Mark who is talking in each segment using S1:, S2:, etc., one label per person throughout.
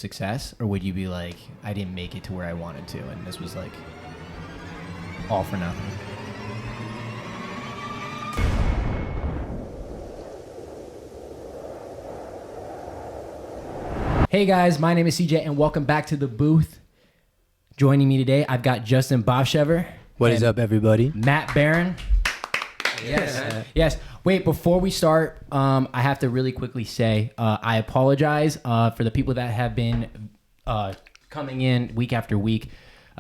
S1: success, or would you be like, I didn't make it to where I wanted to, and this was like all for nothing? Hey guys, my name is CJ, and welcome back to the booth. Joining me today, I've got Justin Bofshever.
S2: What is up, everybody?
S1: Matt Barran. Yes. Wait, before we start, I have to really quickly say I apologize for the people that have been coming in week after week.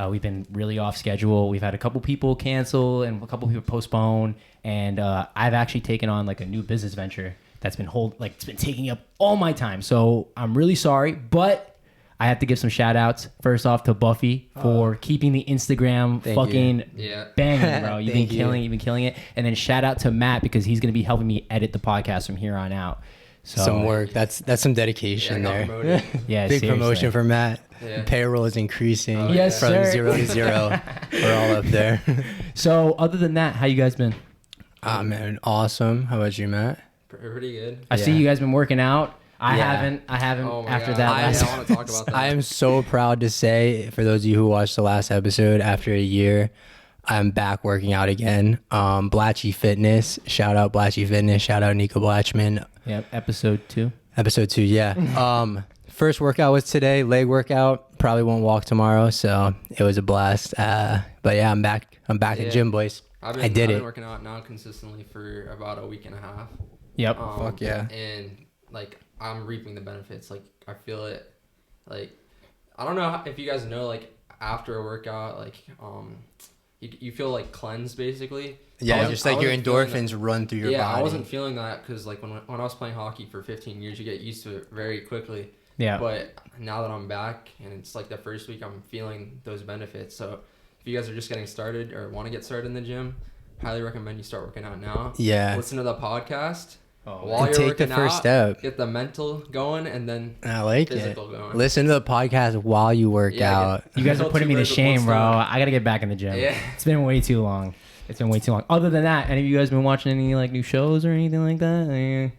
S1: We've been really off schedule. We've had a couple people cancel and a couple people postpone, and I've actually taken on like a new business venture that's been it's been taking up all my time. So I'm really sorry, but I have to give some shout outs. First off to Buffy for keeping the Instagram banging, bro. You've been killing it. And then shout out to Matt because he's going to be helping me edit the podcast from here on out. So
S2: some work. That's some dedication there.
S1: Yeah,
S2: big
S1: seriously.
S2: Promotion for Matt.
S1: Yeah.
S2: Payroll is increasing from
S1: sir.
S2: 0 to 0. We're all up there.
S1: So other than that, how you guys been?
S2: Man, awesome. How about you, Matt?
S3: Pretty good.
S1: I see you guys been working out. I haven't
S3: Oh my
S1: after
S3: God.
S1: that.
S3: I want to talk about that.
S2: I am so proud to say, for those of you who watched the last episode, after a year, I'm back working out again. Blatchy Fitness. Shout out Blatchy Fitness. Shout out Nico Blatchman.
S1: Yep, episode 2.
S2: Episode 2, yeah. First workout was today, leg workout. Probably won't walk tomorrow, so it was a blast. But yeah, I'm back. I'm back at gym, boys.
S3: I've
S2: I did it.
S3: I've been working out now consistently for about a week and a half.
S1: Yep.
S2: Fuck yeah.
S3: And like I'm reaping the benefits. Like I feel it. Like I don't know if you guys know. Like after a workout, like you feel like cleansed basically.
S2: Yeah, just like your endorphins run through your body.
S3: Yeah, I wasn't feeling that because like when I was playing hockey for 15 years, you get used to it very quickly.
S1: Yeah.
S3: But now that I'm back and it's like the first week, I'm feeling those benefits. So if you guys are just getting started or want to get started in the gym, highly recommend you start working out now.
S2: Yeah.
S3: Listen to the podcast.
S2: While you're take the first step.
S3: Get the mental going and then
S2: I like
S3: physical
S2: it.
S3: going.
S2: Listen to the podcast while you work out.
S1: You guys are putting me to shame, bro. I got to get back in the gym. Yeah. It's been way too long. Other than that, any of you guys been watching any like new shows or anything like that?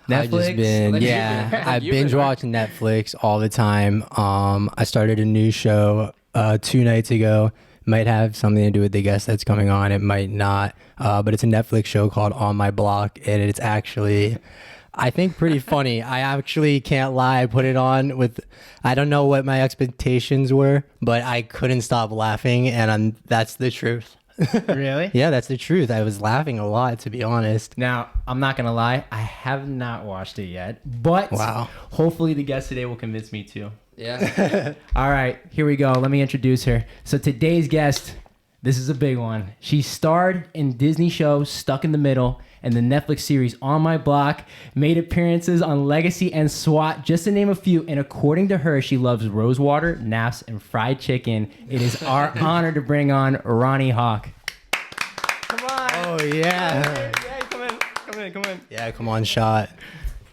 S1: Netflix?
S2: I binge watch Netflix all the time. I started a new show 2 nights ago. Might have something to do with the guest that's coming on. It might not. But it's a Netflix show called On My Block. And it's actually, I think, pretty funny. I actually can't lie. I put it on with, I don't know what my expectations were, but I couldn't stop laughing. And that's the truth.
S1: Really?
S2: Yeah, that's the truth. I was laughing a lot, to be honest.
S1: Now, I'm not going to lie. I have not watched it yet. But hopefully the guest today will convince me to.
S3: Yeah.
S1: All right, here we go. Let me introduce her. So today's guest, this is a big one. She starred in Disney show Stuck in the Middle and the Netflix series On My Block, made appearances on Legacy and SWAT, just to name a few. And according to her, she loves rosewater, naps, and fried chicken. It is our honor to bring on Ronni Hawk. Come on.
S2: Oh, yeah.
S1: Yeah, come in.
S2: Yeah, come on, shot.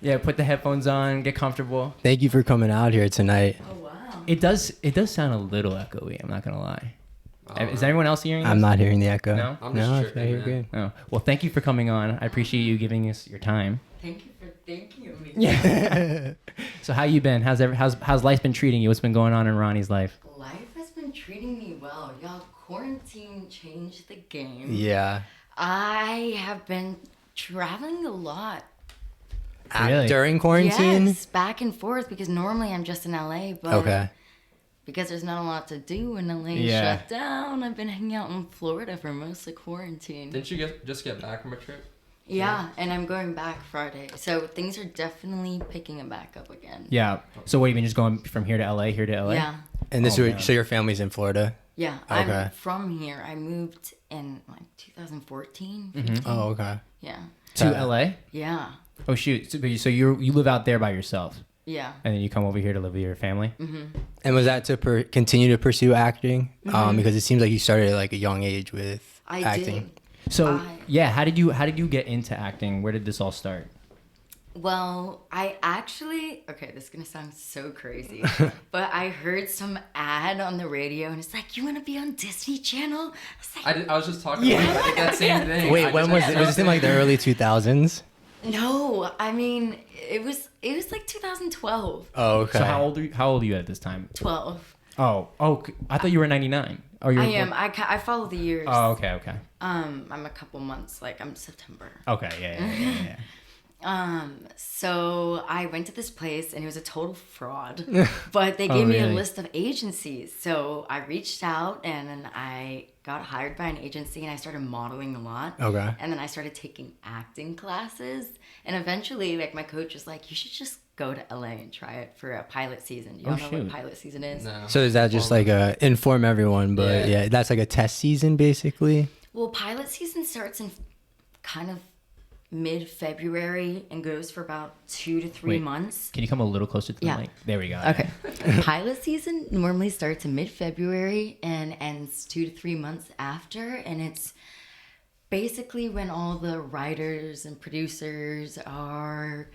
S1: Yeah, put the headphones on, get comfortable.
S2: Thank you for coming out here tonight.
S4: Oh, wow.
S1: It does sound a little echoey, I'm not going to lie. Is anyone else hearing this?
S2: I'm not hearing the echo.
S1: No?
S3: I'm just tripping,
S2: you're
S3: man.
S2: good.
S1: Oh. Well, thank you for coming on. I appreciate you giving us your time.
S4: Thank you for thanking me.
S1: Yeah. So how you been? How's life been treating you? What's been going on in Ronnie's life?
S4: Life has been treating me well. Y'all, quarantine changed the game.
S2: Yeah.
S4: I have been traveling a lot.
S1: Really?
S2: During quarantine?
S4: Yes, back and forth because normally I'm just in LA, but because there's not a lot to do in LA, shut down. I've been hanging out in Florida for most of quarantine.
S3: Didn't you just get back from a trip?
S4: Yeah, and I'm going back Friday. So things are definitely picking it back up again.
S1: Yeah. So what, you been just going from here to LA,
S4: Yeah.
S2: And so your family's in Florida?
S4: Yeah,
S2: Okay.
S4: I'm from here. I moved in like 2014.
S1: Mm-hmm.
S2: Oh, okay.
S4: Yeah.
S1: To LA?
S4: Yeah.
S1: Oh shoot. So you live out there by yourself?
S4: Yeah.
S1: And then you come over here to live with your family?
S4: Mm-hmm.
S2: And was that to continue to pursue acting? Because it seems like you started at like a young age with acting.
S4: Did.
S1: So how did you get into acting? Where did this all start?
S4: Well, I actually, this is going to sound so crazy, but I heard some ad on the radio and it's like, you want to be on Disney Channel?
S3: I was just talking about I did that same thing.
S2: Wait, when was it? Was this in like the early 2000s?
S4: No, I mean it was like 2012.
S2: Oh, okay.
S1: So how old are you at this time?
S4: 12.
S1: Oh, I thought you were 99. Oh, you're.
S4: I am. I follow the years.
S1: Oh, okay.
S4: I'm a couple months. Like I'm September.
S1: Okay, yeah.
S4: So I went to this place and it was a total fraud, but they gave me a
S1: really?
S4: list of agencies. So I reached out and then I got hired by an agency and I started modeling a lot.
S2: Okay.
S4: And then I started taking acting classes. And eventually, like, my coach was like, you should just go to LA and try it for a pilot season. You don't know
S1: shoot.
S4: what pilot season is?
S3: No.
S2: So is that just like a inform everyone, but
S3: Yeah.
S2: yeah, that's like a test season basically?
S4: Well, pilot season starts in kind of mid-February and goes for about 2 to 3
S1: Wait.
S4: months.
S1: Can you come a little closer to the
S4: Yeah.
S1: mic? There we go.
S4: Okay. Pilot season normally starts in mid-February and ends 2 to 3 months after. And it's basically when all the writers and producers are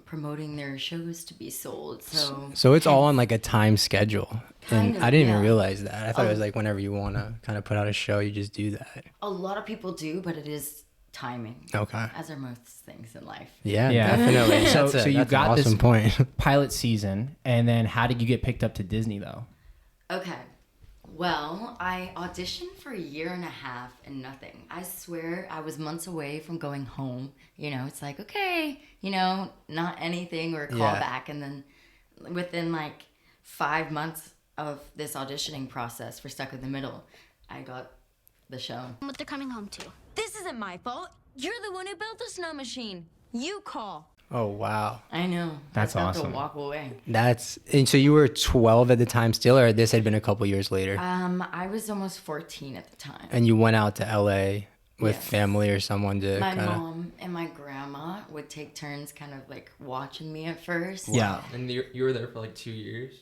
S4: promoting their shows to be sold.
S2: So it's all on like a time schedule.
S4: Kind
S2: And
S4: of,
S2: I didn't even
S4: yeah.
S2: realize that. I thought it was like whenever you want to kind of put out a show, you just do that.
S4: A lot of people do, but it is timing.
S2: Okay.
S4: As are most things in life.
S2: Yeah,
S1: Yeah.
S2: definitely.
S1: So-
S2: That's
S1: so you
S2: that's
S1: got
S2: an
S1: this-
S2: awesome point.
S1: Pilot season, and then how did you get picked up to Disney though?
S4: Okay. Well, I auditioned for a year and a half and nothing. I swear I was months away from going home. You know, it's like, okay, you know, not anything or a call
S2: Yeah.
S4: back. And then within like 5 months of this auditioning process for Stuck in the Middle, I got the show.
S5: What they're coming home to.
S6: This isn't my fault. You're the one who built the snow machine. You call.
S2: Oh, wow.
S4: I know.
S1: That's
S4: I have
S1: awesome.
S4: to walk away.
S2: And so you were 12 at the time still, or this had been a couple years later?
S4: I was almost 14 at the time.
S2: And you went out to LA with
S4: Yes.
S2: family or someone to
S4: My
S2: kind of.
S4: mom and my grandma would take turns kind of like watching me at first.
S1: Yeah.
S3: And you were there for like 2 years?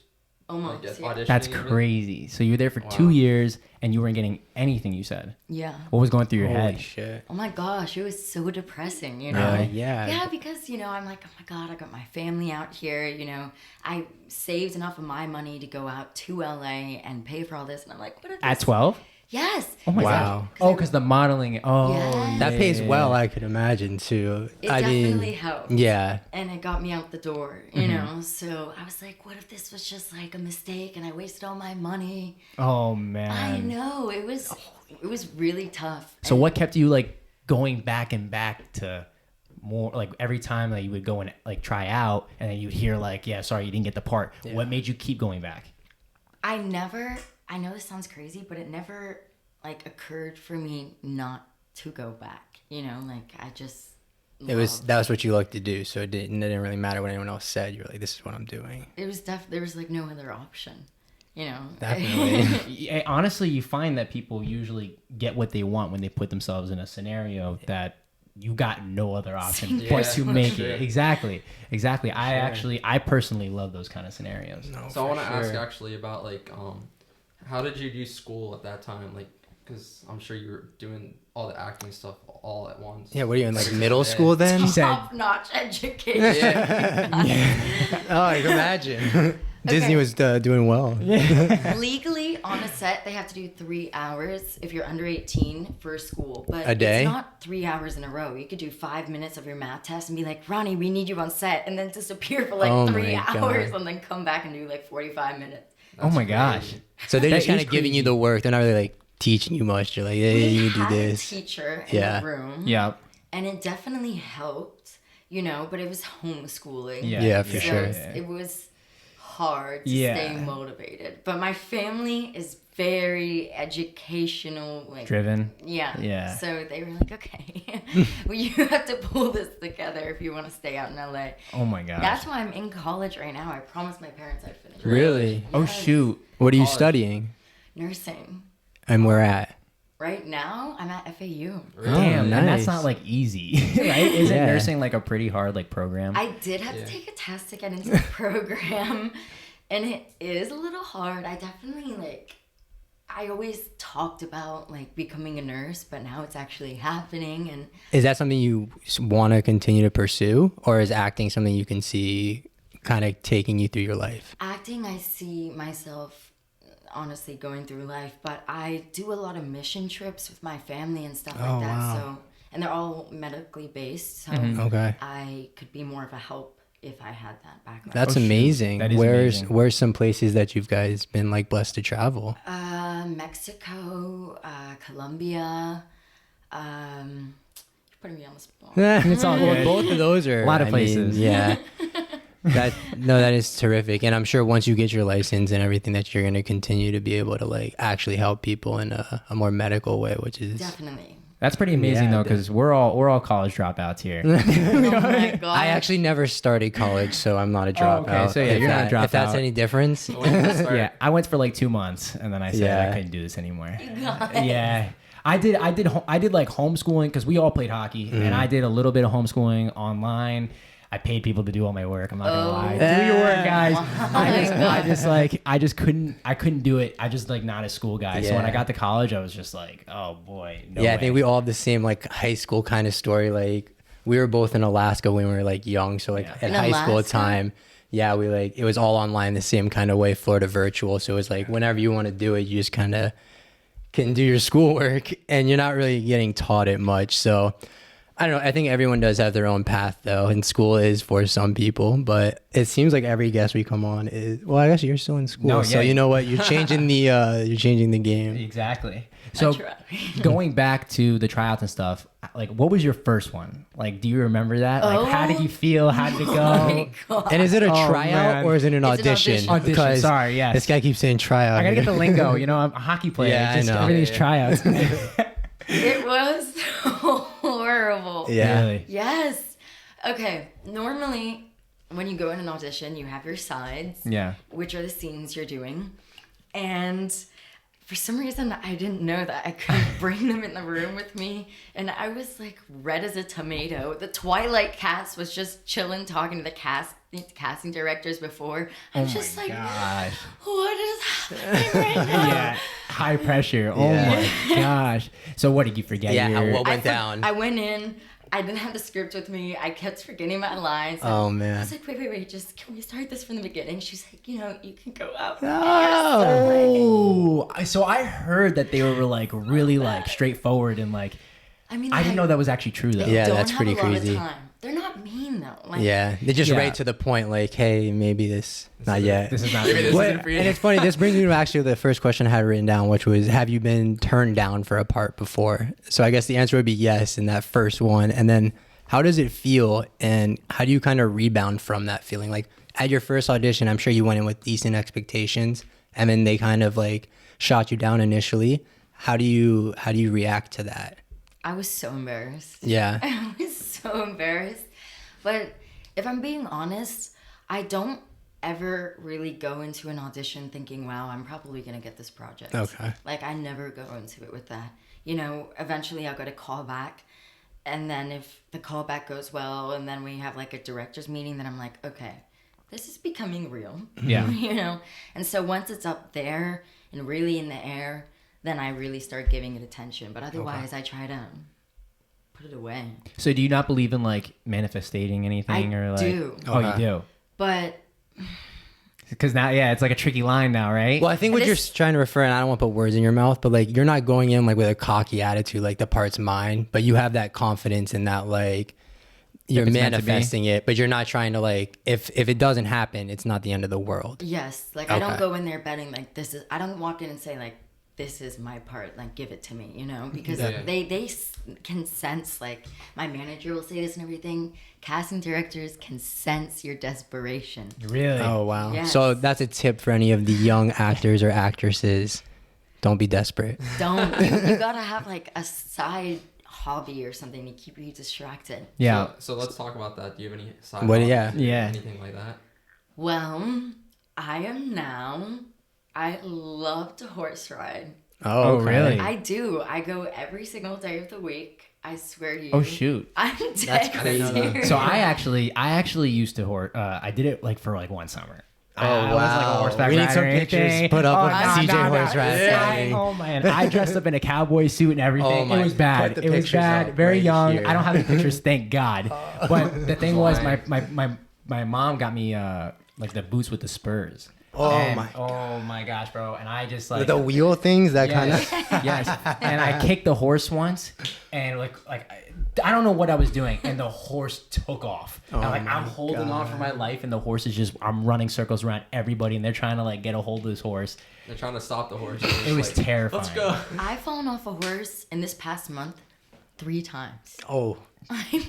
S4: Almost,
S3: Like,
S4: yeah.
S3: auditioning
S1: That's
S3: and everything?
S1: crazy. So you were there for
S3: Wow.
S1: 2 years, and you weren't getting anything. You said.
S4: Yeah.
S1: What was going through your
S2: Holy
S1: head?
S2: shit.
S4: Oh my gosh, it was so depressing, you know?
S1: Really?
S2: Yeah.
S4: Yeah, because, you know, I'm like, oh my God, I got my family out here, you know. I saved enough of my money to go out to LA and pay for all this. And I'm like, what if
S1: At
S4: this-
S1: 12?
S4: Yes.
S1: Oh my
S2: Wow.
S1: gosh. Oh, because the modeling. Oh,
S4: Yeah.
S2: That pays
S1: yeah.
S2: well, I could imagine, too.
S4: It
S2: I
S4: definitely
S2: mean,
S4: helped.
S2: yeah.
S4: And it got me out the door, you know? So I was like, what if this was just like a mistake and I wasted all my money?
S1: Oh man.
S4: I know. It was really tough.
S1: So what kept you like going back and back to more like every time that you would go and like try out and then you'd hear like, yeah, sorry, you didn't get the part. What made you keep going back?
S4: I know this sounds crazy, but it never like occurred for me not to go back. You know, like I just
S2: That was
S4: loved-
S2: what you liked to do, so it didn't really matter what anyone else said. You were like, this is what I'm doing.
S4: It was there was like no other option. You know.
S2: Definitely.
S1: Yeah, honestly, you find that people usually get what they want when they put themselves in a scenario that you got no other option
S3: Yeah,
S1: but to make
S3: sure.
S1: it. Exactly. I personally love those kind of scenarios.
S2: No,
S3: So I
S2: for
S3: want to ask
S2: sure.
S3: actually about like, how did you do school at that time? Like, because I'm sure you were doing all the acting stuff all at once.
S2: Yeah, what are you in, like middle school then?
S1: She said,
S4: Top-notch education.
S2: Oh, I can imagine. Disney
S4: Okay.
S2: was doing well.
S4: Legally, on a set, they have to do 3 hours if you're under 18 for school. But
S2: A day?
S4: it's not 3 hours in a row. You could do 5 minutes of your math test and be like, Ronnie, we need you on set. And then disappear for like
S2: Oh
S4: 3
S2: my
S4: hours
S2: God.
S4: and then come back and do like 45 minutes.
S1: oh my gosh.
S3: crazy.
S2: So they're
S1: That
S2: just kind
S1: is
S2: of giving you
S1: crazy.
S2: the work. They're not really like teaching you much. You're like, hey,
S4: We
S2: you do
S4: had
S2: this.
S4: a teacher in
S2: Yeah.
S4: the room.
S1: Yeah.
S4: And it definitely helped, you know, but it was homeschooling.
S1: Yeah.
S2: Yeah, for
S4: So
S2: sure.
S4: it was hard to
S1: Yeah.
S4: stay motivated. But my family is very educational. Like,
S1: Driven.
S4: Yeah.
S1: Yeah.
S4: So they were like, okay, well, you have to pull this together if you want to stay out in LA.
S1: Oh my gosh.
S4: That's why I'm in college right now. I promised my parents I'd finish
S2: Really?
S1: Oh
S4: Yes.
S1: shoot.
S2: What are you
S3: College.
S2: studying?
S4: nursing.
S2: And where at?
S4: Right now, I'm at FAU.
S1: Damn, and that's
S2: nice.
S1: not like easy, right? Isn't
S2: Yeah.
S1: nursing like a pretty hard like program?
S4: I did have to take a test to get into the program, and it is a little hard. I definitely I always talked about like becoming a nurse, but now it's actually happening. And
S2: Is that something you want to continue to pursue? Or is acting something you can see kind of taking you through your life?
S4: acting, I see myself honestly going through life, but I do a lot of mission trips with my family and stuff like
S2: Oh,
S4: that.
S2: wow.
S4: So, and they're all medically based. So
S2: Okay.
S4: I could be more of a help if I had that background.
S2: That's amazing.
S1: That is
S2: where's
S1: amazing.
S2: where's some places that you guys been like blessed to travel?
S4: Mexico, Colombia. You're putting me on the spot.
S1: It's all
S2: Well,
S1: good.
S2: both of those are
S1: A lot of
S2: I mean,
S1: places.
S2: yeah. That is terrific. And I'm sure once you get your license and everything that you're going to continue to be able to like actually help people in a more medical way, which is
S4: Definitely.
S1: That's pretty amazing
S2: Yeah,
S1: though, because we're all college dropouts here.
S4: Oh my god.
S2: I actually never started college, so I'm not a dropout.
S1: okay, so yeah,
S2: If
S1: you're not a
S2: that- If that's
S1: dropout.
S2: any difference.
S1: Yeah, I went for like 2 months, and then I said I
S2: Yeah.
S1: couldn't do this anymore. Yeah, I did like homeschooling because we all played hockey, and I did a little bit of homeschooling online. I paid people to do all my work. I'm not gonna lie. Do your work, guys. I just couldn't do it. I just like not a school guy. So when I
S2: Yeah.
S1: got to college, I was just like, oh boy, no
S2: Yeah,
S1: way.
S2: I think we all have the same like high school kind of story. Like we were both in Alaska when we were like young, so like
S1: Yeah.
S2: at
S4: In
S2: high school
S4: Alaska?
S2: time, yeah, we like it was all online the same kind of way, Florida virtual. So it was like whenever you want to do it, you just kind of can do your schoolwork, and you're not really getting taught it much. So I don't know. I think everyone does have their own path though, and school is for some people. But it seems like every guest we come on is well. I guess you're still in school,
S1: No,
S2: so
S1: yeah.
S2: you know what? You're changing the game.
S1: Exactly. So
S4: try.
S1: going back to the tryouts and stuff, like what was your first one? Like, do you remember that? Like, how did you feel? How did it
S4: Oh
S1: go?
S4: my god.
S2: And is it a
S1: Oh,
S2: tryout
S1: man.
S2: or is it an
S4: It's an
S2: audition?
S4: audition.
S1: Audition,
S2: Because
S1: sorry, yes.
S2: This guy keeps saying tryout.
S1: I gotta get
S2: here.
S1: the lingo. You know, I'm a hockey player.
S2: Yeah, I
S1: Just
S2: know.
S1: everything's
S3: Yeah.
S1: tryouts.
S4: It was horrible.
S2: Yeah.
S1: Really?
S4: Yes. Okay. Normally, when you go in an audition, you have your sides,
S1: Yeah.
S4: which are the scenes you're doing. And for some reason, I didn't know that I could bring them in the room with me. And I was like red as a tomato. The Twilight cast was just chilling, talking to the casting directors before. I'm just like,
S1: Gosh.
S4: what is happening right now?
S1: Yeah. High pressure. Oh
S2: Yeah.
S1: my gosh. So what did you forget?
S2: Yeah,
S1: your-
S2: what went down?
S4: I went in. I didn't have the script with me. I kept forgetting my lines.
S2: Oh,
S4: I
S2: man.
S4: was like, wait, just can we start this from the beginning? She's like, you can go out.
S1: Oh, so I heard that they were like really like straightforward and like
S4: I mean,
S1: I didn't know that was actually true though.
S2: Yeah,
S4: don't
S2: that's
S4: have
S2: pretty
S4: a lot of
S2: crazy.
S4: time. They're not mean though. Like,
S2: Yeah, they just
S1: Yeah.
S2: right to the point. Like, hey, maybe this not yet.
S1: This is not.
S3: Maybe this
S1: What-
S3: isn't for you.
S2: And it's funny. This brings me to actually the first question I had written down, which was, have you been turned down for a part before? So I guess the answer would be yes in that first one. And then, how does it feel, and how do you kind of rebound from that feeling? Like at your first audition, I'm sure you went in with decent expectations, and then they kind of like shot you down initially. How do you react to that?
S4: I was so embarrassed.
S2: Yeah.
S4: I was so embarrassed. But if I'm being honest, I don't ever really go into an audition thinking, wow, I'm probably going to get this project.
S2: Okay.
S4: Like, I never go into it with that. Eventually I'll get a call back. And then if the callback goes well and then we have like a director's meeting, then I'm like, okay, this is becoming real.
S1: Yeah.
S4: And so once it's up there and really in the air, then I really start giving it attention. But otherwise I try to put it away.
S1: So do you not believe in like manifesting anything
S4: I
S1: or like?
S4: do.
S1: Oh, you
S2: Okay.
S1: do.
S4: But
S1: Because now, yeah, it's like a tricky line now, right?
S2: Well, I think what
S4: And
S2: you're
S4: this-
S2: trying to refer, and I don't want to put words in your mouth, but like you're not going in like with a cocky attitude, like the part's mine, but you have that confidence in that, like you're
S1: it's meant to be.
S2: manifesting it, but you're not trying to like if it doesn't happen, it's not the end of the world.
S4: yes, like I don't
S2: Okay.
S4: go in there betting like I don't walk in and say like, this is my part, like give it to me, because
S3: Yeah.
S4: they can sense, like my manager will say this and everything. Casting directors can sense your desperation.
S1: Really?
S2: Oh wow!
S4: Yes.
S2: So that's a tip for any of the young actors or actresses: don't be desperate.
S4: Don't you gotta have like a side hobby or something to keep you distracted.
S1: Yeah.
S3: So let's talk about that. Do you have any side
S2: What-
S3: hobbies
S2: yeah.
S3: or
S1: Yeah.
S3: anything like that?
S4: Well, I love to horse ride.
S1: Oh, really?
S4: I do. I go every single day of the week. I swear to you.
S1: Oh shoot.
S4: I'm dead
S2: That's crazy.
S4: serious.
S1: So I actually used to I did it like for like one summer. I
S2: Oh,
S1: was like a
S2: wow.
S1: horseback
S2: We need
S1: rider
S2: some
S1: or
S2: pictures
S1: anything.
S2: put up
S1: Oh,
S2: of
S1: no,
S2: CJ
S1: no, no.
S2: horse riding.
S1: Yeah. Oh man, I dressed up in a cowboy suit and everything.
S2: Oh, my-
S1: It was bad.
S2: put the
S1: It was
S2: pictures
S1: bad.
S2: up
S1: Very
S2: right
S1: young.
S2: here.
S1: I don't have any pictures, thank God. But the thing was,
S3: Why?
S1: my mom got me like the boots with the spurs. Oh my gosh, bro! And I just like
S2: the wheel things that kind of.
S1: yes. And I kicked the horse once, and I don't know what I was doing, and the horse took off. And I'm holding on for my life, and the horse is just I'm running circles around everybody, and they're trying to like get a hold of this horse.
S3: They're trying to stop the horse.
S1: It was like, terrifying.
S3: Let's go.
S4: I've fallen off a horse in this past month 3 times.
S2: Oh.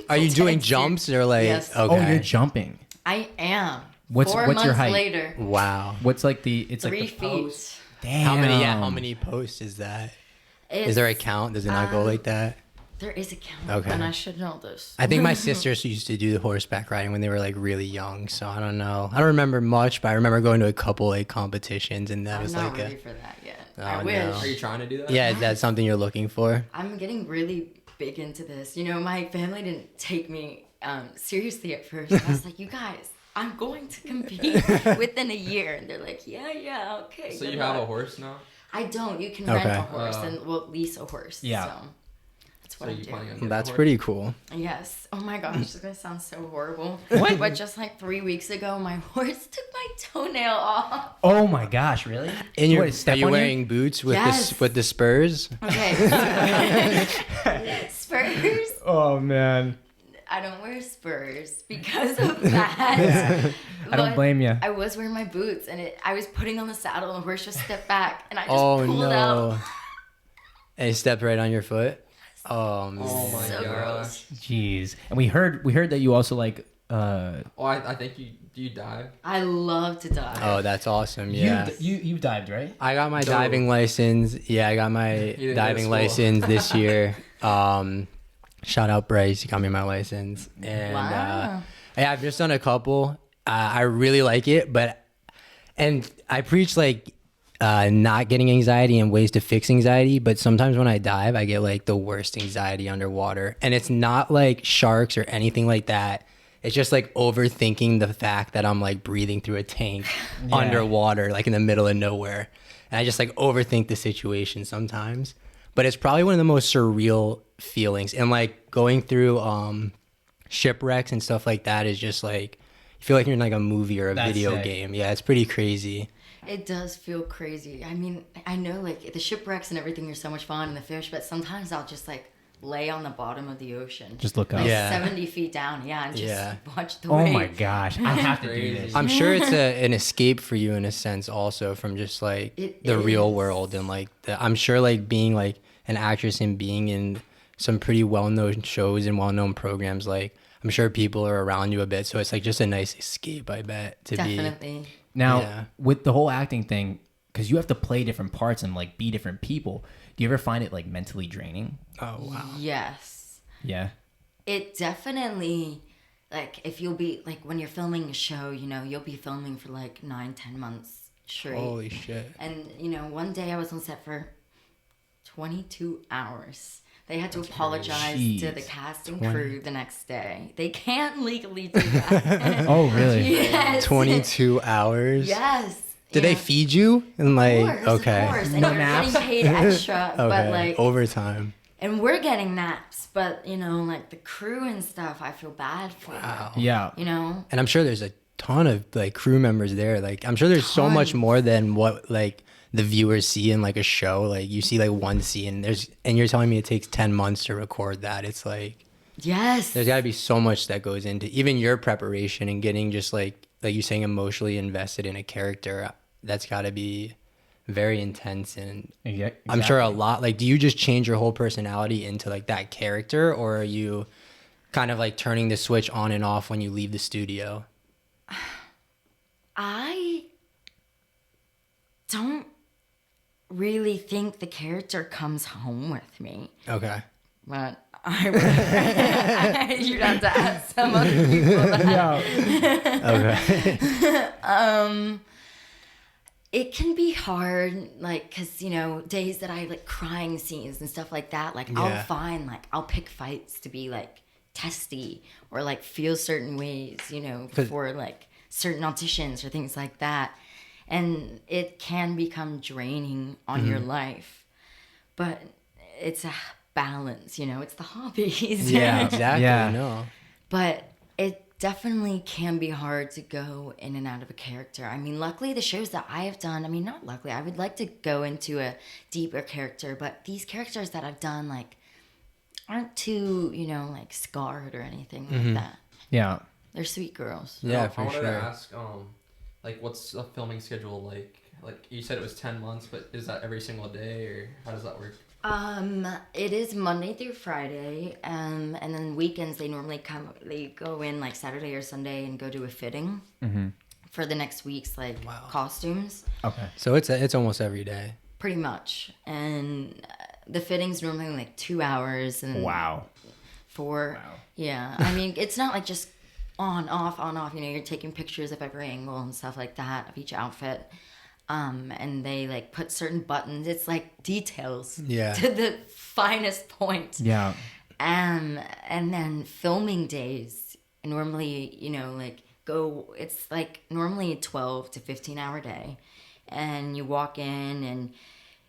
S2: Are you doing jumps or like?
S4: Yes.
S2: Okay.
S1: Oh, you're jumping.
S4: I am.
S1: What's
S4: 4
S1: your
S4: months
S1: height?
S4: later.
S2: Wow.
S1: What's like the? It's
S4: 3
S1: like the
S4: feet.
S1: post. Damn.
S2: How many posts is that? Is there a count? Does it not go like that?
S4: There is a count,
S2: Okay.
S4: and I should know this.
S2: I think my sisters used to do the horseback riding when they were like really young, so I don't know. I don't remember much, but I remember going to a couple like competitions, and that
S4: I'm
S2: was
S4: not
S2: like
S4: ready for that yet.
S2: Oh,
S4: I
S2: no.
S4: wish.
S3: Are you trying to do that?
S2: Yeah, is that something you're looking for?
S4: I'm getting really big into this. You know, my family didn't take me seriously at first. I was like, you guys, I'm going to compete within a year. And they're like, yeah, okay.
S3: So
S4: good
S3: you have a
S4: luck.
S3: horse now?
S4: I don't. You can rent
S2: Okay.
S4: a horse and lease a horse.
S1: Yeah.
S4: So that's what
S3: So
S4: I'm
S3: you planning on
S4: doing.
S3: getting
S2: That's
S3: a horse?
S2: pretty cool.
S4: Yes. Oh my gosh, this is gonna sound so horrible. But just like 3 weeks ago, my horse took my toenail off.
S1: Oh my gosh, really?
S2: And
S1: What,
S2: are
S1: step
S2: you
S1: on
S2: wearing boots with
S4: Yes.
S2: with the spurs?
S4: Okay. Spurs.
S1: Oh man.
S4: I don't wear spurs because of that.
S1: I don't
S4: But
S1: blame you.
S4: I was wearing my boots, and I was putting on the saddle, and the horse just stepped back, and I just
S2: Oh
S4: pulled
S2: no!
S4: out.
S2: And it stepped right on your foot. Oh man.
S3: Oh my
S4: So
S3: gosh.
S4: gross.
S1: Jeez. And we heard that you also like
S3: Oh, I think you dive.
S4: I love to dive.
S2: Oh, that's awesome. Yeah.
S1: you've dived, right?
S2: I got my
S3: No.
S2: diving license. Yeah, I got my
S3: didn't go to
S2: diving
S3: school.
S2: license this year. Shout out Bryce, he got me my license. And
S4: Wow.
S2: yeah, I've just done a couple. I really like it, and I preach like not getting anxiety and ways to fix anxiety, but sometimes when I dive, I get like the worst anxiety underwater. And it's not like sharks or anything like that. It's just like overthinking the fact that I'm like breathing through a tank underwater, like in the middle of nowhere. And I just like overthink the situation sometimes. But it's probably one of the most surreal feelings. And like going through shipwrecks and stuff like that is just like, you feel like you're in like a movie or a
S1: That's
S2: video
S1: sick.
S2: game. Yeah, it's pretty crazy.
S4: It does feel crazy. I mean, I know like the shipwrecks and everything are so much fun and the fish, but sometimes I'll just like lay on the bottom of the ocean.
S1: Just look up.
S4: like
S2: Yeah.
S4: 70 feet down, and just
S2: Yeah.
S4: watch the
S1: Oh
S4: waves.
S1: my gosh. I have to do
S3: Crazy.
S1: this.
S2: I'm sure it's an escape for you in a sense also from just like
S4: It
S2: the real
S4: is.
S2: world and like I'm sure like being like an actress and being in some pretty well-known shows and well-known programs, like I'm sure people are around you a bit, so it's like just a nice escape, I bet, to be.
S4: Definitely.
S1: Now,
S2: Yeah.
S1: with the whole acting thing, because you have to play different parts and like be different people, do you ever find it like mentally draining?
S2: Oh wow.
S4: Yes.
S1: Yeah.
S4: It definitely, like, if you'll be, like, when you're filming a show, you know, you'll be filming for, like, 9-10 months straight.
S2: Holy shit.
S4: And, you know, one day I was on set for 22 hours. They had to apologize
S1: crazy.
S4: to the cast and crew the next day. They can't legally do that.
S1: Oh, really?
S4: Yes.
S2: 22 hours?
S4: Yes.
S2: Did they feed you? And like,
S4: Of
S2: okay.
S4: course. And
S1: No
S4: you're
S1: naps?
S4: getting paid extra.
S2: Okay.
S4: But, like,
S2: Overtime.
S4: and we're getting naps. But, you know, like, the crew and stuff, I feel bad for.
S2: Wow.
S1: Yeah.
S4: You know?
S2: And I'm sure there's a ton of like crew members there. Like I'm sure there's so much
S4: Tons.
S2: more than what like the viewers see in like a show. Like you see like one scene, and you're telling me it takes 10 months to record that. It's like
S4: Yes.
S2: there's got to be so much that goes into even your preparation and getting just like you saying emotionally invested in a character. That's got to be very intense, and
S1: Yeah,
S2: I'm sure a lot. Like, do you just change your whole personality into like that character, or are you kind of like turning the switch on and off when you leave the studio?
S4: I don't really think the character comes home with me,
S2: Okay.
S4: but you'd have to ask some other people that.
S2: Okay.
S4: It can be hard, like, because, you know, days that I like crying scenes and stuff like that, like,
S2: Yeah.
S4: I'll find, like, I'll pick fights to be, like, testy or, like, feel certain ways, you know, for, like, certain auditions or things like that. And it can become draining on your life. But it's a balance, you know, it's the hobbies.
S2: Yeah, exactly.
S1: Yeah.
S2: No.
S4: But it definitely can be hard to go in and out of a character. I mean, luckily the shows that I have done, I mean, not luckily, I would like to go into a deeper character, but these characters that I've done, like, aren't too, like, scarred or anything like that.
S1: Yeah.
S4: They're sweet girls.
S2: Yeah,
S3: I
S2: for
S3: wanted to
S2: sure.
S3: ask, like, what's a filming schedule like? Like, you said it was 10 months, but is that every single day, or how does that work?
S4: It is Monday through Friday, and then weekends they normally they go in like Saturday or Sunday and go do a fitting for the next week's like costumes,
S1: Okay.
S2: So it's almost every day.
S4: pretty much. And the fitting's normally like 2 hours and
S1: Wow.
S4: yeah. I mean, it's not like just on off. You're taking pictures of every angle and stuff like that of each outfit. And they like put certain buttons. It's like details
S2: Yeah.
S4: to the finest point.
S1: Yeah.
S4: And then filming days normally, it's like normally a 12 to 15 hour day. And you walk in and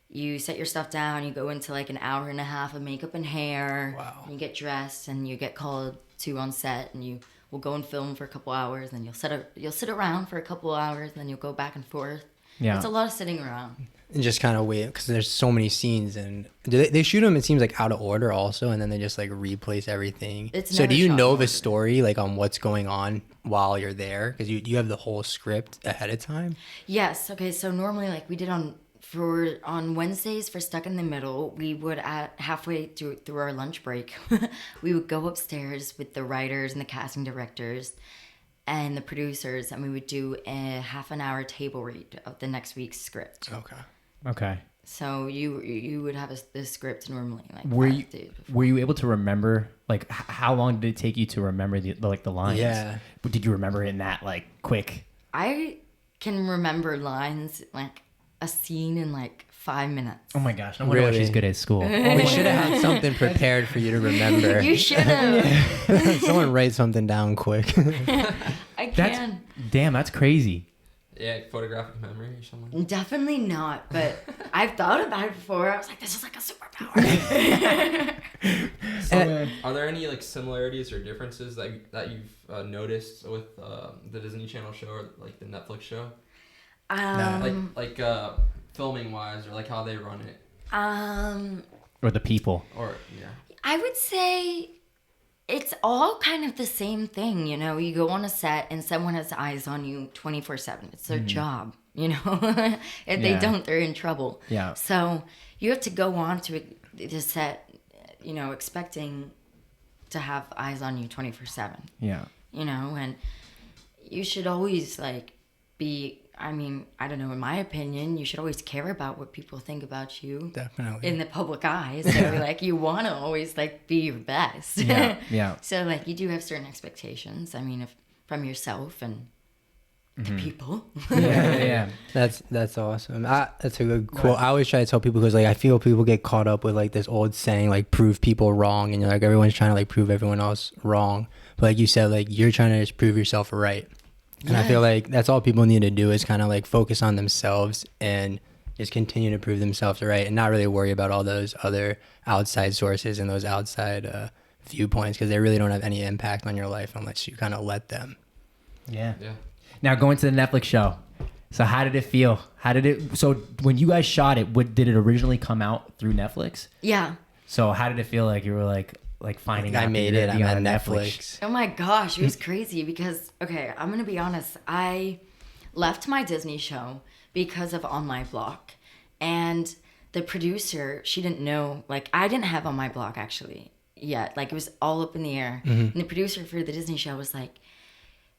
S4: you set your stuff down, you go into like an hour and a half of makeup and hair.
S2: Wow.
S4: You get dressed and you get called to on set and you will go and film for a couple hours, and you'll sit around for a couple hours, and then you'll go back and forth.
S1: Yeah.
S4: It's a lot of sitting around.
S2: And just kind of wait, because there's so many scenes, and they shoot them, it seems like, out of order also, and then they just like replace everything.
S4: It's
S2: So
S4: never
S2: do you
S4: shot
S2: know
S4: in
S2: the
S4: order.
S2: story, like, on what's going on while you're there? Because you have the whole script ahead of time?
S4: Yes. Okay. So normally, like we did on Wednesdays for Stuck in the Middle, we would at halfway through our lunch break, we would go upstairs with the writers and the casting directors and the producers, and we would do a half an hour table read of the next week's script.
S2: Okay.
S1: Okay.
S4: So you would have the script normally like
S1: Were
S4: 5
S1: you
S4: days before.
S1: were you able to remember, like, how long did it take you to remember the lines?
S2: Yeah.
S1: Did you remember it in that like quick?
S4: I can remember lines like a scene in like 5 minutes.
S1: Oh my gosh! No wonder why she's
S2: Really?
S1: good at school.
S2: We should have had something prepared for you to remember.
S4: You should have.
S2: Someone write something down quick.
S4: I
S1: That's
S4: can.
S1: damn. That's crazy.
S3: Yeah, photographic memory or something.
S4: Definitely not, but I've thought about it before. I was like, this is like a superpower.
S3: So, are there any like similarities or differences that you've noticed with the Disney Channel show or like the Netflix show? Like filming wise, or like how they run it,
S1: Or the people.
S3: or yeah.
S4: I would say it's all kind of the same thing. You go on a set and someone has eyes on you 24/7. It's their job. If they
S1: Yeah.
S4: don't, they're in trouble.
S1: Yeah.
S4: So you have to go on to the set, expecting to have eyes on you 24/7.
S1: Yeah.
S4: And you should always like be. I mean, I don't know. In my opinion, you should always care about what people think about you
S2: Definitely.
S4: in the public eye. So like, you want to always like be your best.
S1: Yeah. Yeah.
S4: So like, you do have certain expectations. I mean, from yourself and the people.
S1: Yeah.
S2: That's awesome. That's a good quote. I always try to tell people, because like I feel people get caught up with like this old saying, like, prove people wrong, and you're like, everyone's trying to like prove everyone else wrong. But like you said, like, you're trying to just prove yourself right. And I feel like that's all people need to do, is kind of like focus on themselves and just continue to prove themselves right, and not really worry about all those other outside sources and those outside viewpoints, because they really don't have any impact on your life unless you kind of let them.
S1: Yeah.
S3: Yeah.
S1: Now going to the Netflix show. So how did it feel? So when you guys shot it, did it originally come out through Netflix?
S4: Yeah.
S1: So how did it feel like you were like finding out
S2: I
S1: that
S2: made
S1: you're
S2: it.
S1: gonna
S2: I'm
S1: be
S2: on
S1: on
S2: Netflix.
S4: Oh my gosh, it was crazy because, okay, I'm going to be honest. I left my Disney show because of On My Block. And the producer, she didn't know, like, I didn't have On My Block actually yet. Like, it was all up in the air. And the producer for the Disney show was like,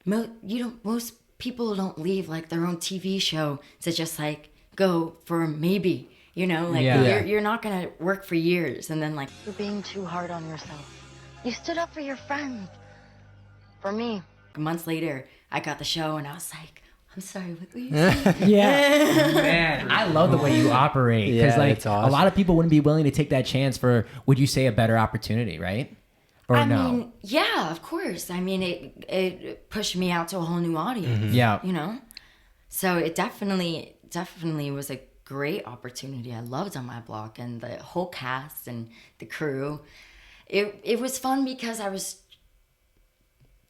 S4: most people don't leave like their own TV show to just like go for a maybe.
S1: Yeah.
S4: You're not going to work for years. And then like,
S6: You're being too hard on yourself. You stood up for your friends. For me.
S4: months later, I got the show and I was like, I'm sorry, what were you saying?
S1: Yeah. Man, I love the way you operate. Because
S2: Yeah,
S1: like
S2: it's awesome.
S1: a lot of people wouldn't be willing to take that chance for, would you say, a better opportunity, right? Or
S4: I
S1: no?
S4: mean, yeah, of course. I mean, it pushed me out to a whole new audience,
S1: Yeah.
S4: So it definitely was a great opportunity. I loved On My Block and the whole cast and the crew. It was fun because I was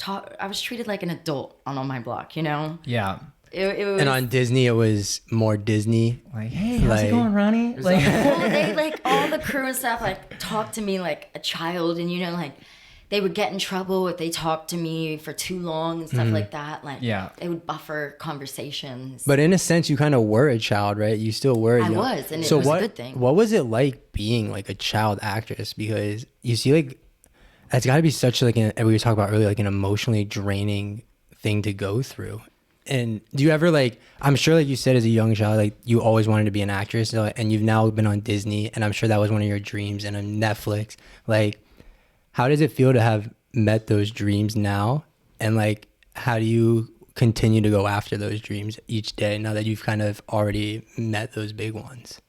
S4: I was treated like an adult on my block, you know?
S1: Yeah.
S4: It was,
S2: And on Disney, it was more Disney.
S1: Like, hey, how's
S2: Like-
S1: it going, Ronnie? Like,
S4: well, they like all the crew and stuff like talked to me like a child, and you know, like they would get in trouble if they talked to me for too long and stuff like that. Like,
S1: Yeah.
S4: they would buffer conversations.
S2: But in a sense, you kind of were a child, right? You still were.
S4: I
S2: young.
S4: was, and it was a good thing.
S2: What was it like being like a child actress? Because you see, like, it's got to be such like we were talking about earlier, like an emotionally draining thing to go through. And do you ever like? I'm sure, like you said, as a young child, like you always wanted to be an actress, and you've now been on Disney, and I'm sure that was one of your dreams, and on Netflix. Like, how does it feel to have met those dreams now, and like, how do you continue to go after those dreams each day now that you've kind of already met those big ones?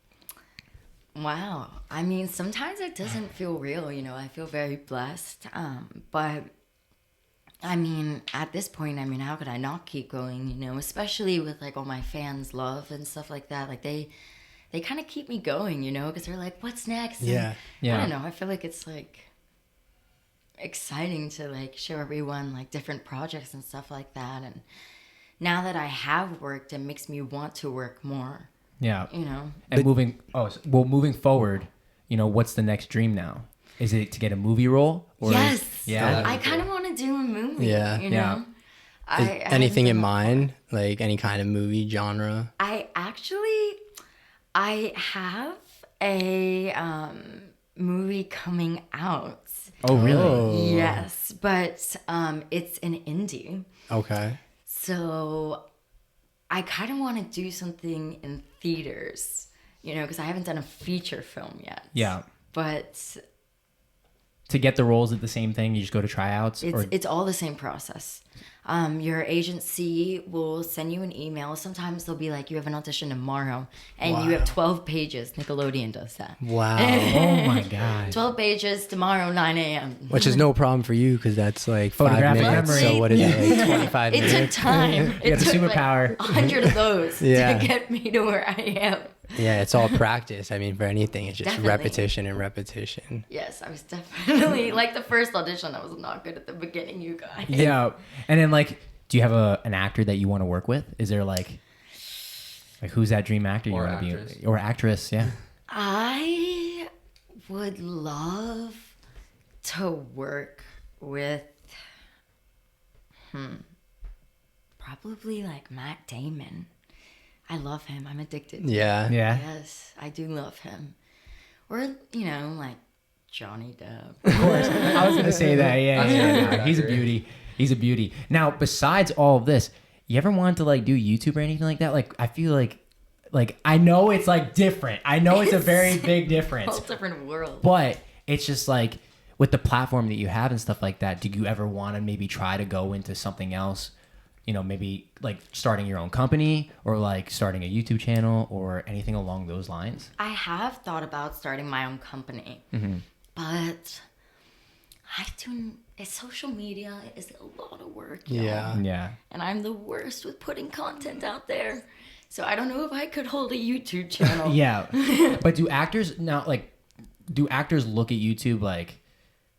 S4: Wow. I mean, sometimes it doesn't feel real, you know. I feel very blessed. But I mean, at this point, I mean, how could I not keep going, you know, especially with like all my fans' love and stuff like that. Like they kind of keep me going, you know, because they're like, what's next? And
S2: Yeah.
S1: Yeah.
S4: I don't know. I feel like it's like exciting to like show everyone like different projects and stuff like that. And now that I have worked, it makes me want to work more,
S1: yeah.
S4: you know.
S1: And moving forward, you know, what's the next dream now? Is it to get a movie role? Or
S4: Yes.
S1: Yeah.
S4: I kind of want to do a movie.
S2: Yeah.
S4: You
S1: Yeah.
S4: know.
S2: Is
S4: I
S2: anything
S4: haven't
S2: in
S4: done that
S2: mind, like any kind of movie genre?
S4: I have a movie coming out.
S1: Oh, really?
S4: Yes, but it's an indie.
S2: Okay.
S4: So I kind of want to do something in theaters, you know, because I haven't done a feature film yet.
S1: Yeah.
S4: But
S1: To get the roles at the same thing, you just go to tryouts?
S4: it's all the same process. Your agency will send you an email. Sometimes they'll be like, you have an audition tomorrow, and you have 12 pages. Nickelodeon does that.
S2: Wow.
S1: Oh, my God.
S4: 12 pages tomorrow, 9 a.m.
S2: Which is no problem for you because that's like 5
S1: Photographic
S2: minutes.
S1: memory.
S2: So what is it, like 25
S4: It took
S2: minutes?
S4: time.
S1: You got the
S4: took
S1: superpower.
S4: like 100 of those
S2: Yeah.
S4: to get me to where I am.
S2: Yeah, it's all practice. I mean, for anything, it's just
S4: Definitely.
S2: repetition and repetition.
S4: Yes, I was definitely like the first audition. I was not good at the beginning, you guys.
S1: Yeah. And then, like, do you have an actor that you want to work with? Is there, like who's that dream actor you
S3: Or
S1: want to
S3: actress.
S1: be? Or actress, yeah.
S4: I would love to work with, probably like Matt Damon. I love him. I'm addicted.
S2: Yeah.
S1: Yeah.
S4: Yes, I do love him. Or, you know, like Johnny Depp.
S1: Of course. I was going to say that. Yeah.
S3: That's
S1: yeah,
S3: your
S1: yeah.
S3: favorite
S1: He's a
S3: actor.
S1: beauty. He's a beauty. Now, besides all of this, you ever wanted to, like, do YouTube or anything like that? Like, I feel like I know it's, like, different. I know it's a very big difference.
S4: Whole different world.
S1: But it's just like with the platform that you have and stuff like that, do you ever want to maybe try to go into something else? You know, maybe like starting your own company or like starting a YouTube channel or anything along those lines?
S4: I have thought about starting my own company, but social media is a lot of work. Y'all.
S2: Yeah.
S1: Yeah.
S4: And I'm the worst with putting content out there. So I don't know if I could hold a YouTube channel.
S1: Yeah. But do actors look at YouTube like,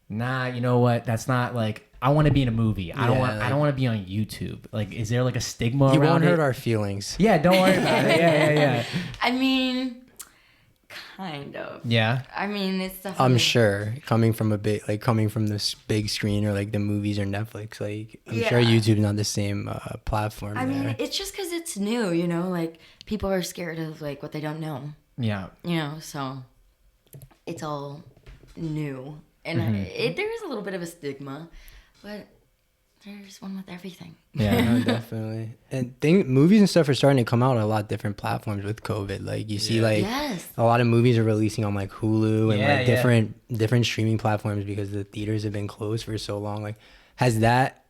S1: nah, you know what? That's not like, I want to be in a movie. I don't want to be on YouTube. Like, is there like a stigma
S2: You
S1: around
S2: won't
S1: it?
S2: hurt our feelings.
S1: Yeah, don't worry about it. Yeah.
S4: I mean, kind of.
S1: Yeah.
S4: I mean, it's definitely.
S2: I'm sure coming from this big screen or like the movies or Netflix, like I'm sure
S4: Yeah.
S2: YouTube's not the same platform.
S4: I mean,
S2: there.
S4: it's just because it's new, you know? Like, people are scared of, like, what they don't know,
S1: Yeah.
S4: you know? So, it's all new. And there is a little bit of a stigma, but there's one with everything.
S1: Yeah.
S2: No, definitely. And movies and stuff are starting to come out on a lot of different platforms with COVID. Like you see, like
S4: Yes.
S2: a lot of movies are releasing on like Hulu and
S1: Yeah,
S2: like different streaming platforms because the theaters have been closed for so long. Like,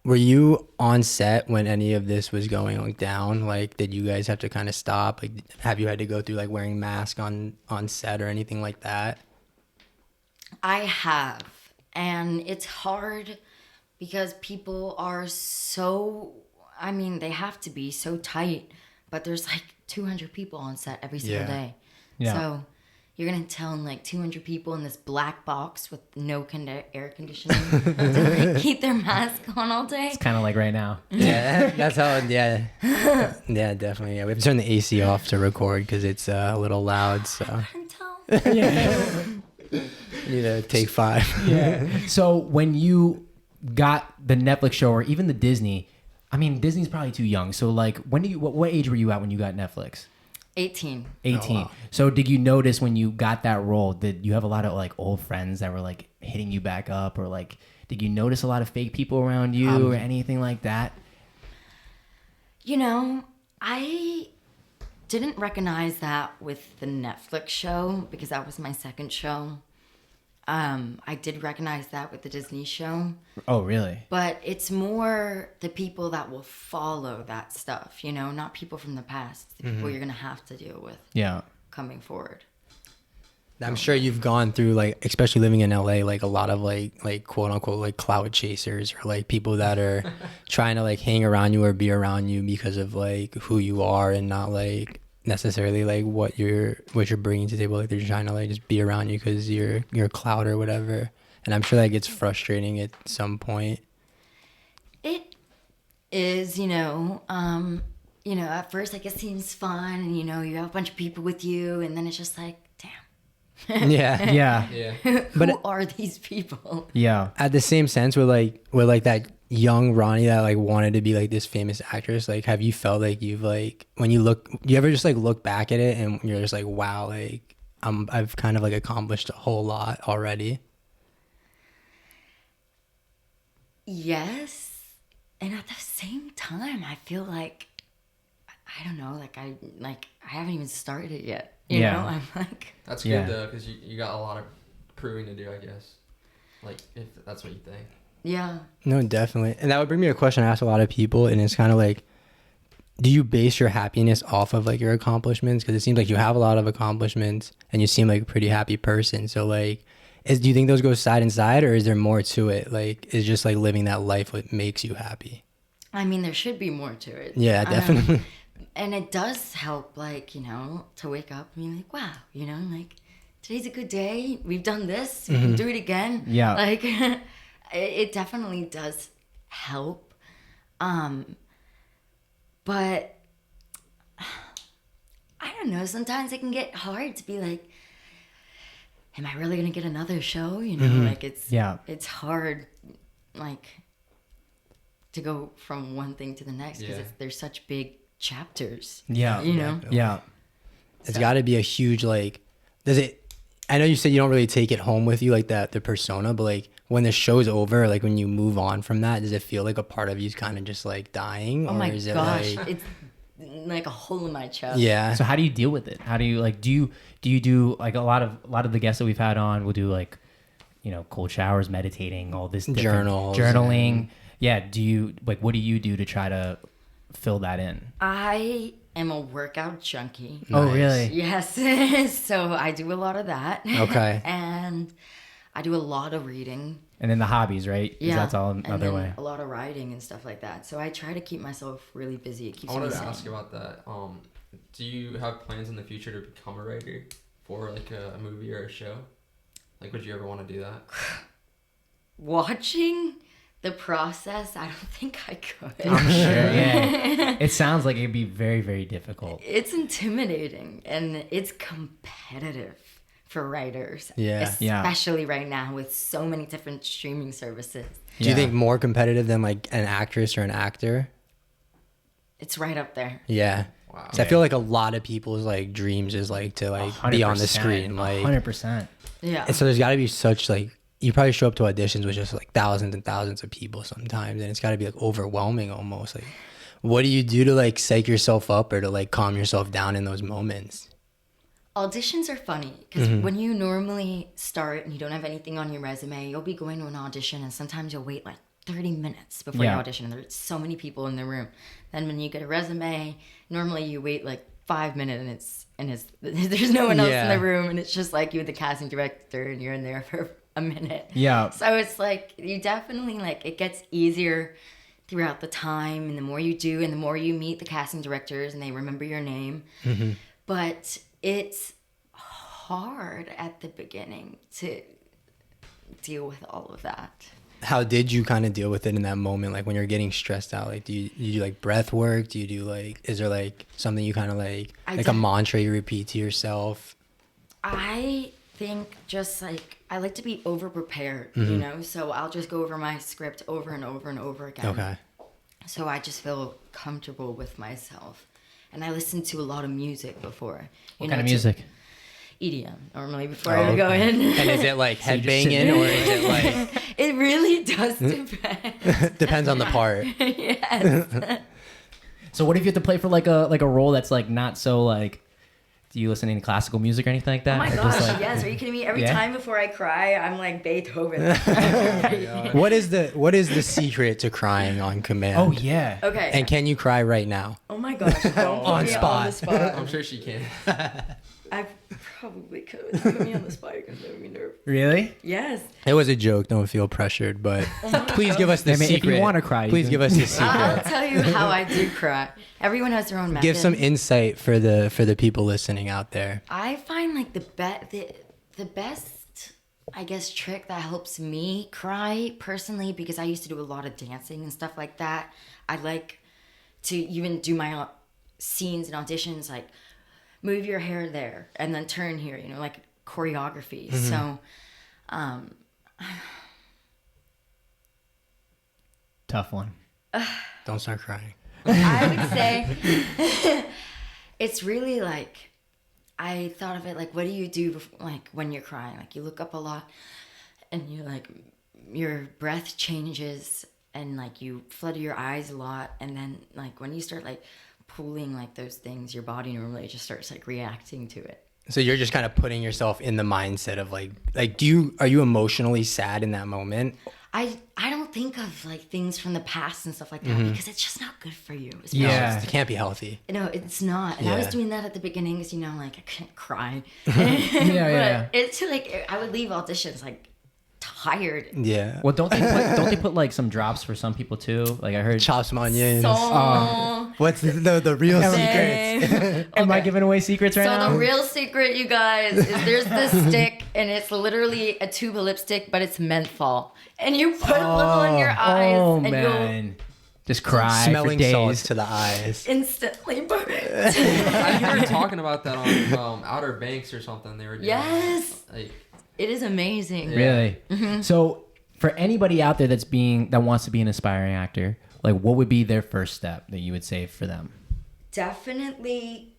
S2: were you on set when any of this was going like down? Like, did you guys have to kind of stop? Like, have you had to go through like wearing masks on set or anything like that?
S4: I have. And it's hard because people are they have to be so tight, but there's like 200 people on set every single
S2: Yeah.
S4: day.
S1: Yeah.
S4: So, you're going to tell like 200 people in this black box with no air conditioning to like, keep their mask on all day.
S1: It's kind of like right now.
S2: Yeah, that's how. Yeah, yeah, definitely. Yeah, we have to turn the AC off to record because it's a little loud. So
S1: Yeah.
S2: you need to take 5.
S1: Yeah. So when you got the Netflix show or even the Disney, I mean, Disney's probably too young. So like, what age were you at when you got Netflix?
S4: 18.
S1: 18.
S2: Oh, wow.
S1: So did you notice when you got that role, did you have a lot of like old friends that were like hitting you back up, or like, did you notice a lot of fake people around you or anything like that?
S4: You know, I didn't recognize that with the Netflix show because that was my second show. I did recognize that with the Disney show.
S1: Oh, really?
S4: But it's more the people that will follow that stuff, you know, not people from the past, the people you're going to have to deal with
S1: Yeah.
S4: coming forward.
S2: I'm sure you've gone through, like, especially living in LA, like a lot of like quote unquote like cloud chasers, or like people that are trying to like hang around you or be around you because of like who you are and not like necessarily like what you're bringing to the table. Like they're trying to like just be around you because you're cloud or whatever. And I'm sure that gets frustrating at some point.
S4: It is, at first like it seems fun and, you have a bunch of people with you and then it's just like, damn.
S2: Yeah.
S1: Yeah.
S3: Yeah.
S4: Who are these people?
S1: Yeah.
S2: At the same sense with that young Ronnie that like wanted to be like this famous actress, like have you felt like you've like when you ever just like look back at it and you're just like, wow, like I've kind of like accomplished a whole lot already?
S4: Yes. And at the same time I feel like I don't know, like I haven't even started yet. You know, I'm like
S3: that's good though, because you got a lot of proving to do, I guess. Like if that's what you think.
S4: yeah.
S2: No, definitely. And that would bring me to a question I ask a lot of people, and it's kind of like, do you base your happiness off of like your accomplishments? Because it seems like you have a lot of accomplishments and you seem like a pretty happy person. So like, do you think those go side and side, or is there more to it? Like, is just like living that life what makes you happy?
S4: I mean, there should be more to it.
S2: Yeah, definitely.
S4: And it does help, like, to wake up and be like, wow, like, today's a good day. We've done this. We can do it again.
S1: Yeah.
S4: Like, it definitely does help. But I don't know. Sometimes it can get hard to be like, am I really going to get another show? Like, it's hard, like, to go from one thing to the next because there's such big chapters.
S1: Yeah. Yeah.
S2: It's got to be a huge like. I know you said you don't really take it home with you like that, the persona, but like when the show's over, like when you move on from that, does it feel like a part of you's kind of just like dying?
S4: Oh
S2: or
S4: my
S2: is
S4: gosh,
S2: it like,
S4: it's like a hole in my chest.
S2: yeah.
S1: So how do you deal with it? How do you like? Do you do like a lot of the guests that we've had on will do like, cold showers, meditating, all this journaling. Yeah. Do you like? What do you do to try to fill that in?
S4: I am a workout junkie.
S1: Oh, really?
S4: Yes. So I do a lot of that.
S2: Okay.
S4: And I do a lot of reading.
S1: And then the hobbies, right? 'Cause
S4: Yeah.
S1: that's all
S4: and
S1: another
S4: then
S1: way.
S4: a lot of writing and stuff like that. So I try to keep myself really busy. It keeps
S3: I
S4: me
S3: wanted to
S4: sane.
S3: ask about that. Do you have plans in the future to become a writer for like a movie or a show? Like, would you ever want to do that?
S4: Watching the process, I don't think I could.
S1: I'm sure. Yeah. It sounds like it'd be very, very difficult.
S4: It's intimidating and it's competitive for writers.
S2: Yeah.
S4: Especially right now with so many different streaming services.
S2: Do you think more competitive than like an actress or an actor?
S4: It's right up there.
S2: Yeah.
S3: Wow.
S2: 'Cause I feel like a lot of people's like dreams is like to like be on the
S1: 100%,
S2: screen, like
S1: 100%.
S4: Yeah.
S2: and so there's got to be such like you probably show up to auditions with just like thousands and thousands of people sometimes, and it's got to be like overwhelming almost. Like, what do you do to like psych yourself up or to like calm yourself down in those moments?
S4: Auditions are funny because when you normally start and you don't have anything on your resume, you'll be going to an audition and sometimes you'll wait like 30 minutes before you audition and there's so many people in the room. Then when you get a resume, normally you wait like 5 minutes and it's there's no one else in the room and it's just like you with the casting director and you're in there for a minute.
S1: Yeah.
S4: So it's like you definitely like it gets easier throughout the time and the more you do and the more you meet the casting directors and they remember your name. But it's hard at the beginning to deal with all of that.
S2: How did you kind of deal with it in that moment? Like when you're getting stressed out, like do you do like breath work? Do you do like, is there like something you kind of like a mantra you repeat to yourself?
S4: I think just like, I like to be over prepared, you know? So I'll just go over my script over and over and over again.
S2: Okay.
S4: So I just feel comfortable with myself. And I listen to a lot of music before.
S1: What kind of music?
S4: EDM normally before I go in.
S2: And is it like headbanging or is it like...
S4: It really does depend.
S2: Depends on the part.
S4: Yes.
S1: So what if you have to play for like a role that's like not so like, do you listen to any classical music or anything like that?
S4: Oh my
S1: Or
S4: gosh,
S1: just, like,
S4: yes. Are you kidding me? Every
S1: Yeah?
S4: time before I cry, I'm like Beethoven.
S2: What is the secret to crying on command?
S1: Oh yeah.
S4: Okay.
S2: And can you cry right now?
S4: Oh my gosh. Don't put
S2: On
S4: me
S2: spot.
S4: on the spot.
S3: I'm sure she can.
S4: I probably could. Put me on the spot. You're going to make me nervous.
S1: Really?
S4: Yes.
S2: It was a joke. Don't feel pressured, but please give us the
S1: I mean, if you
S2: secret.
S1: wanna cry, you
S2: please
S1: can.
S2: give us the
S4: I'll
S2: secret.
S4: tell you how I do cry. Everyone has their own method.
S2: Give some insight for the people listening out there.
S4: I find like the best, I guess, trick that helps me cry personally, because I used to do a lot of dancing and stuff like that. I like to even do my scenes and auditions, like move your hair there and then turn here, you know, like choreography. So,
S1: Tough one.
S2: Don't start crying.
S4: I would say it's really like, I thought of it like, what do you do like when you're crying? Like you look up a lot and you like, your breath changes and like you flutter your eyes a lot. And then like when you start like pulling like those things, your body normally just starts like reacting to it.
S2: So you're just kind of putting yourself in the mindset of like are you emotionally sad in that moment?
S4: I don't think of like things from the past and stuff like that because it's just not good for you.
S1: Yeah.
S2: It can't be healthy.
S4: No, it's not. And I was
S2: Yeah.
S4: doing that at the beginning because, you know, like I couldn't cry.
S1: Yeah.
S4: But it's like, I would leave auditions like tired.
S2: Yeah.
S1: Well, don't they put like some drops for some people too? Like I heard.
S2: Chop some onions.
S4: So,
S2: What's the real secret?
S1: Am I giving away secrets right now?
S4: so the real secret, you guys, is there's this stick and it's literally a tube of lipstick, but it's menthol. And you put a little in your eyes
S1: Oh
S4: and you'll
S1: man. Just cry
S2: Smelling
S1: for days.
S2: salts to the eyes.
S4: instantly burn.
S3: I heard talking about that on Outer Banks or something. They were doing
S4: Yes.
S3: like
S4: It is amazing.
S1: Really? So for anybody out there that wants to be an aspiring actor, like what would be their first step that you would say for them?
S4: Definitely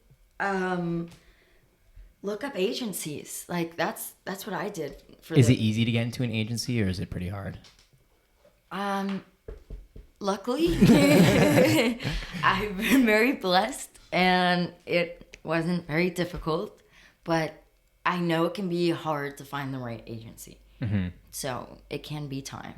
S4: look up agencies. Like that's what I did for
S1: Is it easy to get into an agency or is it pretty hard?
S4: Luckily I've been very blessed and it wasn't very difficult, but I know it can be hard to find the right agency. So it can be time.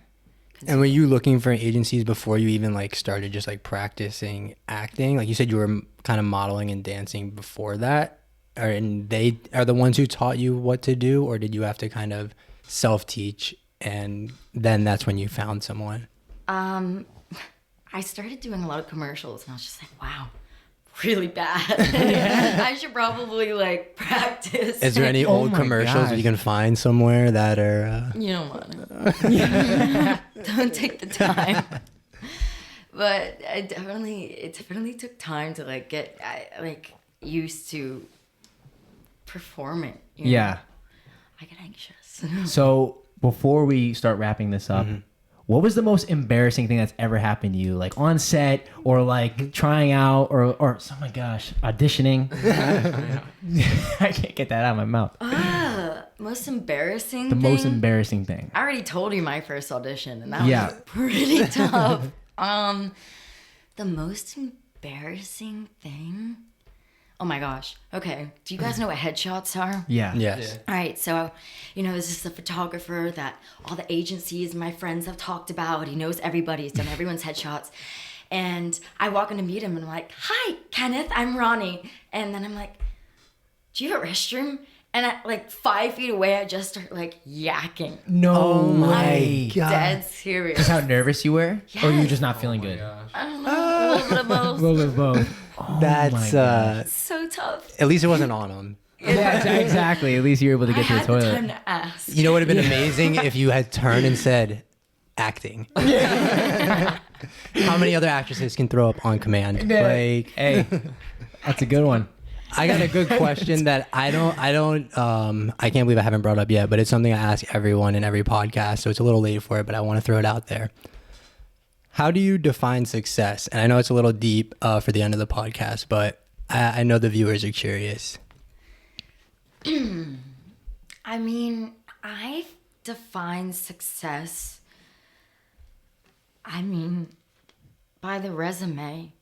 S2: And were you looking for agencies before you even like started just like practicing acting? Like you said you were kind of modeling and dancing before that. And they are the ones who taught you what to do, or did you have to kind of self-teach and then that's when you found someone?
S4: I started doing a lot of commercials and I was just like, wow, really bad. I should probably like practice.
S2: Is there any old
S1: my
S2: commercials
S1: gosh.
S2: you can find somewhere that are...
S4: You don't want to. Don't take the time. But it definitely took time to like get used to performing. You know?
S1: Yeah.
S4: I get anxious.
S1: So before we start wrapping this up, what was the most embarrassing thing that's ever happened to you, like on set or like trying out or oh my gosh, auditioning? I can't get that out of my mouth.
S4: Most embarrassing
S1: The
S4: thing?
S1: most embarrassing thing.
S4: I already told you my first audition, and that
S1: Yeah.
S4: was pretty tough. The most embarrassing thing? Oh my gosh. Okay. Do you guys know what headshots are?
S1: Yeah.
S2: Yes.
S4: All right, so, you know, this is the photographer that all the agencies, my friends have talked about. He knows everybody. He's done everyone's headshots. And I walk in to meet him, and I'm like, hi, Kenneth, I'm Ronnie. And then I'm like, do you have a restroom? And at like 5 feet away, I just start like yakking.
S1: No way.
S4: Dead serious.
S1: Just how nervous you were? Or you were just not
S3: oh
S1: feeling
S3: my
S1: good?
S3: gosh.
S4: I don't know, a little bit of both.
S1: A little bit of both. Oh
S2: That's
S1: my
S4: So tough.
S2: at least it wasn't on them.
S1: Yeah, exactly. At least you're able to get to the
S4: I
S1: toilet.
S4: had the time to ask.
S2: You know what would have been amazing if you had turned and said, acting. How many other actresses can throw up on command? Like,
S1: Hey, that's a good one.
S2: I got a good question that I can't believe I haven't brought up yet, but it's something I ask everyone in every podcast, so it's a little late for it, but I want to throw it out there. How do you define success? And I know it's a little deep for the end of the podcast, but I know the viewers are curious.
S4: I mean, I define success, by the resume,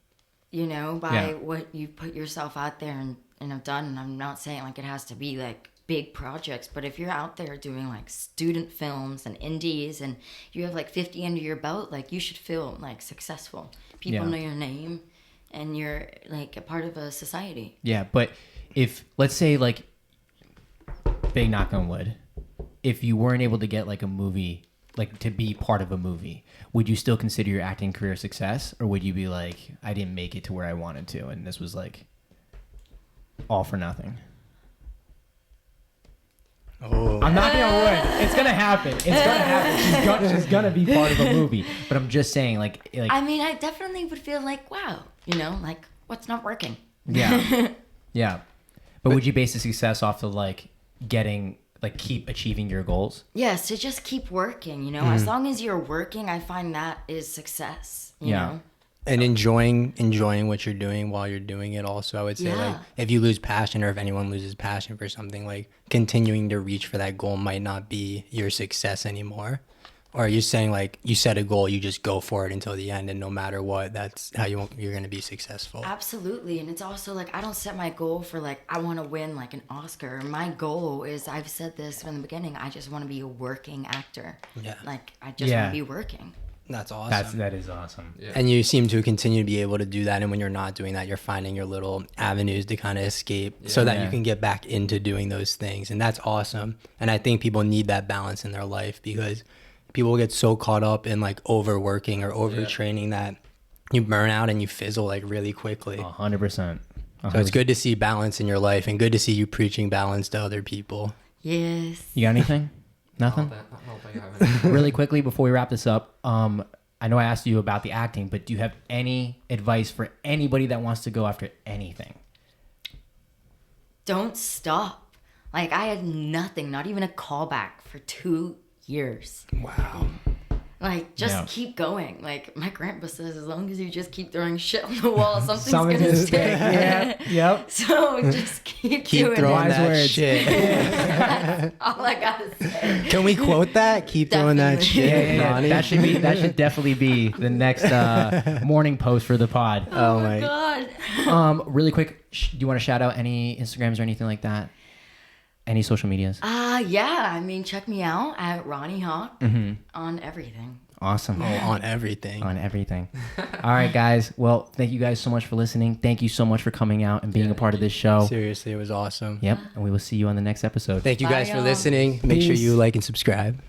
S4: by what you put yourself out there and have done. And I'm not saying like it has to be like big projects, but if you're out there doing like student films and indies and you have like 50 under your belt, like you should feel like successful. People know your name and you're like a part of a society.
S1: Yeah, but if, let's say, like, big knock on wood, if you weren't able to get like a movie, like to be part of a movie, would you still consider your acting career a success, or would you be like, I didn't make it to where I wanted to and this was like all for nothing?
S2: Oh,
S1: I'm not gonna ruin. It's gonna happen. It's gonna happen. She's gonna be part of a movie. But I'm just saying, like.
S4: I mean, I definitely would feel like, wow, like what's not working?
S1: Yeah, yeah. But would you base the success off of like getting, like, keep achieving your goals?
S4: Yes, to just keep working. As long as you're working, I find that is success. You know.
S2: And enjoying what you're doing while you're doing it also, I would say, like, if you lose passion, or if anyone loses passion for something, like, continuing to reach for that goal might not be your success anymore. Or are you saying, like, you set a goal, you just go for it until the end, and no matter what, that's how you're going to be successful?
S4: Absolutely. And it's also, like, I don't set my goal for, like, I want to win, like, an Oscar. My goal is, I've said this from the beginning, I just want to be a working actor.
S2: Yeah.
S4: Like, I just want to be working.
S2: That's awesome.
S1: That is awesome.
S3: Yeah.
S2: And you seem to continue to be able to do that. And when you're not doing that, you're finding your little avenues to kind of escape so that you can get back into doing those things. And that's awesome. And I think people need that balance in their life, because people get so caught up in like overworking or overtraining that you burn out and you fizzle like really quickly.
S1: 100%.
S2: So it's good to see balance in your life, and good to see you preaching balance to other people.
S4: Yes.
S1: You got anything? Nothing?
S3: I don't think I have any.
S1: Really quickly before we wrap this up, I know I asked you about the acting, but do you have any advice for anybody that wants to go after anything?
S4: Don't stop. Like, I had nothing, not even a callback for 2 years.
S2: Wow.
S4: Like, just keep going. Like, my grandpa says, as long as you just keep throwing shit on the wall, something's gonna stick.
S1: Yep.
S4: So just keep doing
S2: throwing
S4: it.
S2: that
S1: words.
S2: shit.
S4: That's all I gotta say.
S2: Can we quote that? Keep throwing that
S4: Definitely.
S2: shit,
S1: Yeah.
S2: Ronnie.
S1: That should definitely be the next morning post for the pod.
S2: Oh my
S4: God.
S1: Really quick, do you want to shout out any Instagrams or anything like that? Any social medias?
S4: Yeah. I mean, check me out at Ronni Hawk on everything.
S1: Awesome.
S2: on everything.
S1: On everything. All right, guys. Well, thank you guys so much for listening. Thank you so much for coming out and being a part of this show.
S2: Seriously, it was awesome.
S1: Yep. And we will see you on the next episode.
S2: Thank you
S4: Bye,
S2: guys for
S4: y'all.
S2: listening. Make sure
S1: Peace.
S2: you like and subscribe.